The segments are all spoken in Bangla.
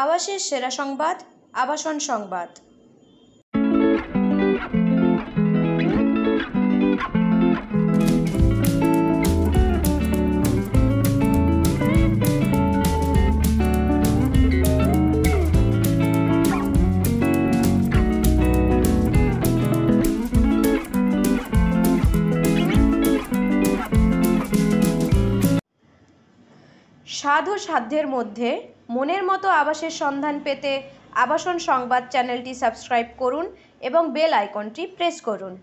আবাসের সেরা সংবাদ, আবাসন সংবাদ। স্বাদ ও সাধ্যের মধ্যে মনের মতো আবাসের সন্ধান পেতে আবাসন সংবাদ চ্যানেলটি সাবস্ক্রাইব করুন এবং বেল আইকনটি প্রেস করুন।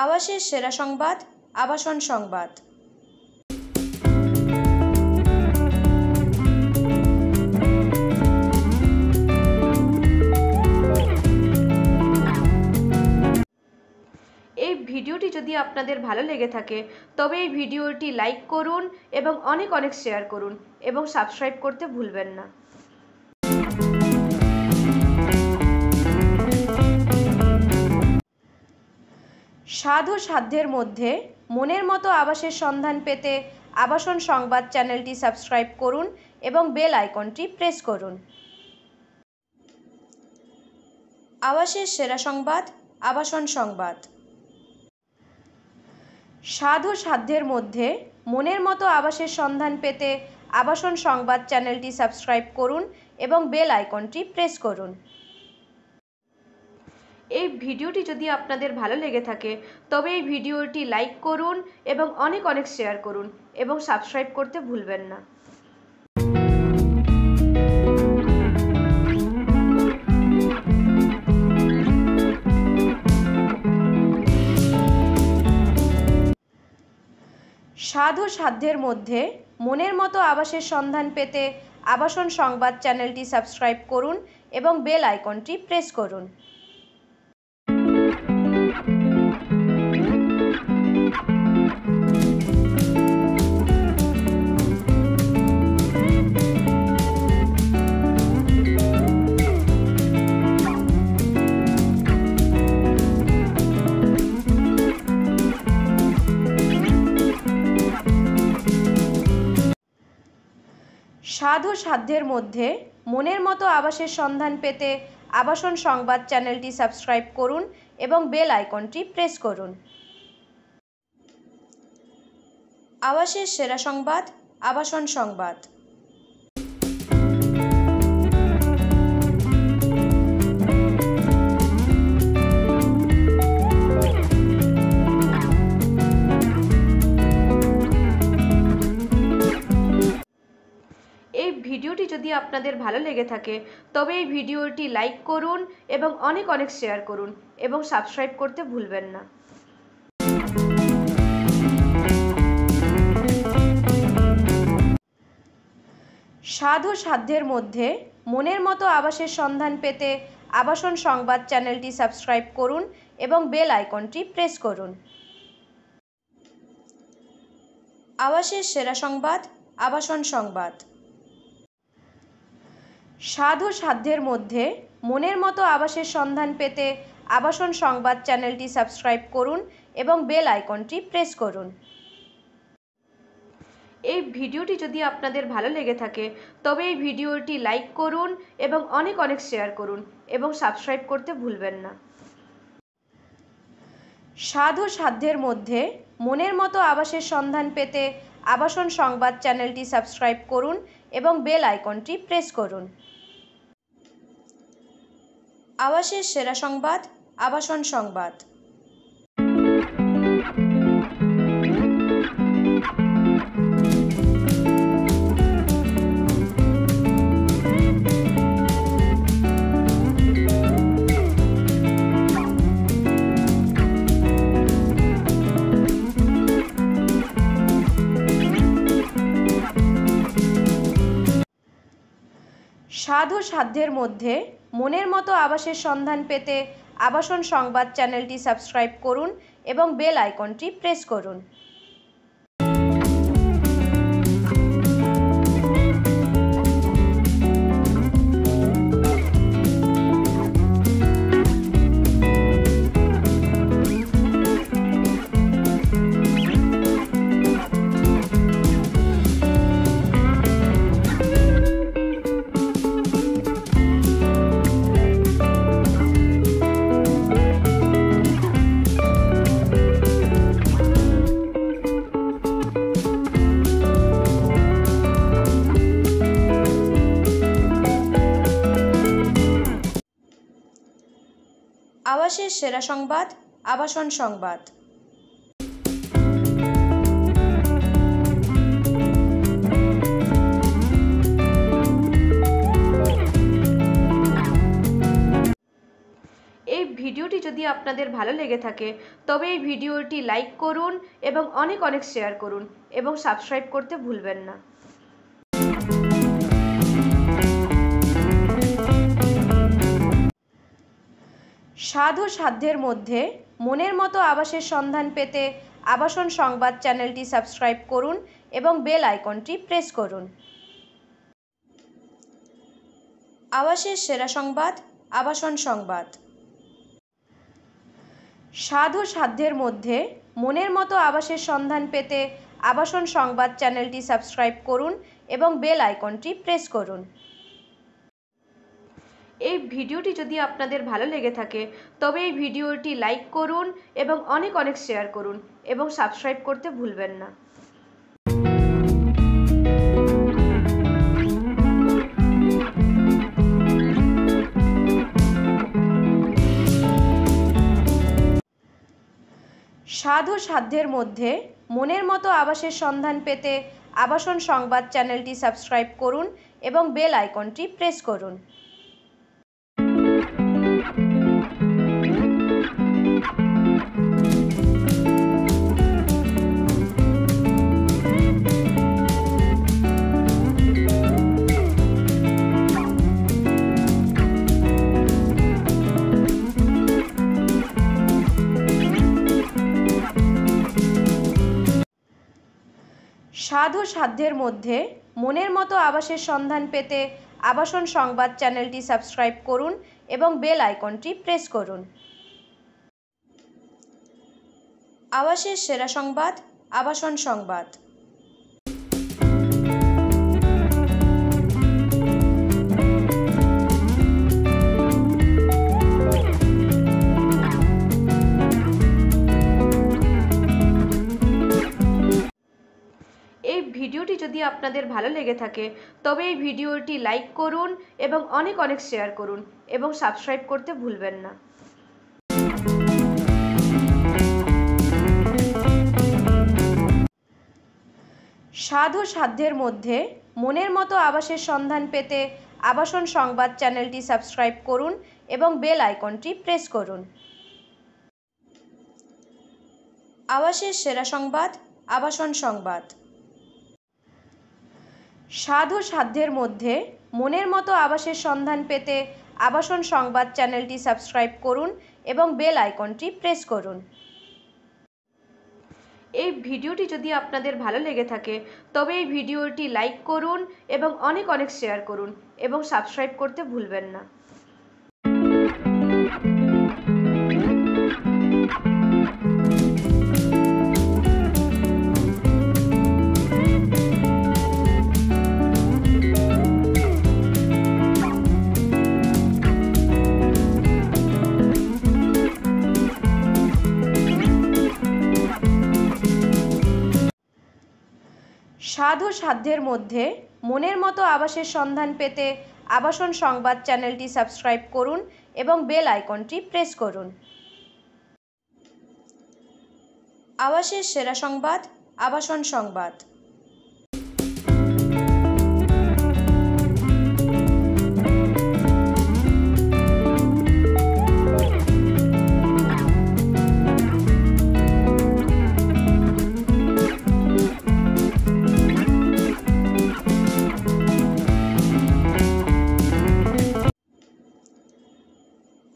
আবাসের সেরা সংবাদ, আবাসন সংবাদ। এই ভিডিওটি যদি আপনাদের ভালো লেগে থাকে তবে এই ভিডিওটি লাইক করুন এবং অনেক শেয়ার করুন এবং সাবস্ক্রাইব করতে ভুলবেন না। স্বাদ ও সাধ্যের মধ্যে মনের মতো আবাসের সন্ধান পেতে আবাসন সংবাদ চ্যানেলটি সাবস্ক্রাইব করুন এবং বেল আইকনটি প্রেস করুন। আবাসের সেরা সংবাদ, আবাসন সংবাদ। স্বাদ ও সাধ্যের মধ্যে মনের মতো আবাসের সন্ধান পেতে আবাসন সংবাদ চ্যানেলটি সাবস্ক্রাইব করুন এবং বেল আইকনটি প্রেস করুন। এই ভিডিওটি যদি আপনাদের ভালো লেগে থাকে তবে এই ভিডিওটি লাইক করুন এবং অনেক শেয়ার করুন এবং সাবস্ক্রাইব করতে ভুলবেন না। স্বাদ ও সাধ্যের মধ্যে মনের মতো আবাসের সন্ধান পেতে আবাসন সংবাদ চ্যানেলটি সাবস্ক্রাইব করুন এবং বেল আইকনটি প্রেস করুন। স্বাদ ও সাধ্যের মধ্যে মনের মতো আবাসের সন্ধান পেতে আবাসন সংবাদ চ্যানেলটি সাবস্ক্রাইব করুন এবং বেল আইকনটি প্রেস করুন। আবাসের সেরা সংবাদ, আবাসন সংবাদ। এই ভিডিওটি যদি আপনাদের ভালো লেগে থাকে তবে এই ভিডিওটি লাইক করুন এবং অনেক শেয়ার করুন এবং সাবস্ক্রাইব করতে ভুলবেন না। স্বাদ ও সাধ্যের মধ্যে মনের মতো আবাসের সন্ধান পেতে আবাসন সংবাদ চ্যানেলটি সাবস্ক্রাইব করুন এবং বেল আইকনটি প্রেস করুন। আবাসের সেরা সংবাদ, আবাসন সংবাদ। স্বাদ ও সাধ্যের মধ্যে মনের মতো আবাসের সন্ধান পেতে আবাসন সংবাদ চ্যানেলটি সাবস্ক্রাইব করুন এবং বেল আইকনটি প্রেস করুন। এই ভিডিওটি যদি আপনাদের ভালো লেগে থাকে তবে এই ভিডিওটি লাইক করুন এবং অনেক শেয়ার করুন এবং সাবস্ক্রাইব করতে ভুলবেন না। স্বাদ ও সাধ্যের মধ্যে মনের মতো আবাসের সন্ধান পেতে আবাসন সংবাদ চ্যানেলটি সাবস্ক্রাইব করুন এবং বেল আইকনটি প্রেস করুন। আবাসের সেরা সংবাদ, আবাসন সংবাদ। স্বাদ ও সাধ্যের মধ্যে মনের মতো আবাসের সন্ধান পেতে আবাসন সংবাদ চ্যানেলটি সাবস্ক্রাইব করুন এবং বেল আইকনটি প্রেস করুন। আবাসের সেরা সংবাদ, আবাসন সংবাদ। এই ভিডিওটি যদি আপনাদের ভালো লেগে থাকে তবে এই ভিডিওটি লাইক করুন এবং অনেক শেয়ার করুন এবং সাবস্ক্রাইব করতে ভুলবেন না। স্বাদ ও সাধ্যের মধ্যে মনের মতো আবাসের সন্ধান পেতে আবাসন সংবাদ চ্যানেলটি সাবস্ক্রাইব করুন এবং বেল আইকনটি প্রেস করুন। আবাসের সেরা সংবাদ, আবাসন সংবাদ। স্বাদ ও সাধ্যের মধ্যে মনের মতো আবাসের সন্ধান পেতে আবাসন সংবাদ চ্যানেলটি সাবস্ক্রাইব করুন এবং বেল আইকনটি প্রেস করুন। এই ভিডিওটি যদি আপনাদের ভালো লেগে থাকে তবে এই ভিডিওটি লাইক করুন এবং অনেক শেয়ার করুন এবং সাবস্ক্রাইব করতে ভুলবেন না। স্বাদ ও সাধ্যের মধ্যে মনের মতো আবাসের সন্ধান পেতে আবাসন সংবাদ চ্যানেলটি সাবস্ক্রাইব করুন এবং বেল আইকনটি প্রেস করুন। স্বাদ ও সাধ্যের মধ্যে মনের মতো আবাসের সন্ধান পেতে আবাসন সংবাদ চ্যানেলটি সাবস্ক্রাইব করুন এবং বেল আইকনটি প্রেস করুন। আবাসের সেরা সংবাদ, আবাসন সংবাদ। এই ভিডিওটি যদি আপনাদের ভালো লেগে থাকে তবে এই ভিডিওটি লাইক করুন এবং অনেক শেয়ার করুন এবং সাবস্ক্রাইব করতে ভুলবেন না। স্বাদ ও সাধ্যের মধ্যে মনের মতো আবাসের সন্ধান পেতে আবাসন সংবাদ চ্যানেলটি সাবস্ক্রাইব করুন এবং বেল আইকনটি প্রেস করুন। আবাসের সেরা সংবাদ, আবাসন সংবাদ। স্বাদ ও সাধ্যের মধ্যে মনের মতো আবাসের সন্ধান পেতে আবাসন সংবাদ চ্যানেলটি সাবস্ক্রাইব করুন এবং বেল আইকনটি প্রেস করুন। এই ভিডিওটি যদি আপনাদের ভালো লেগে থাকে তবে এই ভিডিওটি লাইক করুন এবং অনেক শেয়ার করুন এবং সাবস্ক্রাইব করতে ভুলবেন না। স্বাদ ও সাধ্যের মধ্যে মনের মতো আবাসের সন্ধান পেতে আবাসন সংবাদ চ্যানেলটি সাবস্ক্রাইব করুন এবং বেল আইকনটি প্রেস করুন। আবাসের সেরা সংবাদ, আবাসন সংবাদ।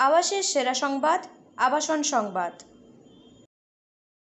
আবাসের সেরা সংবাদ, আবাসন সংবাদ।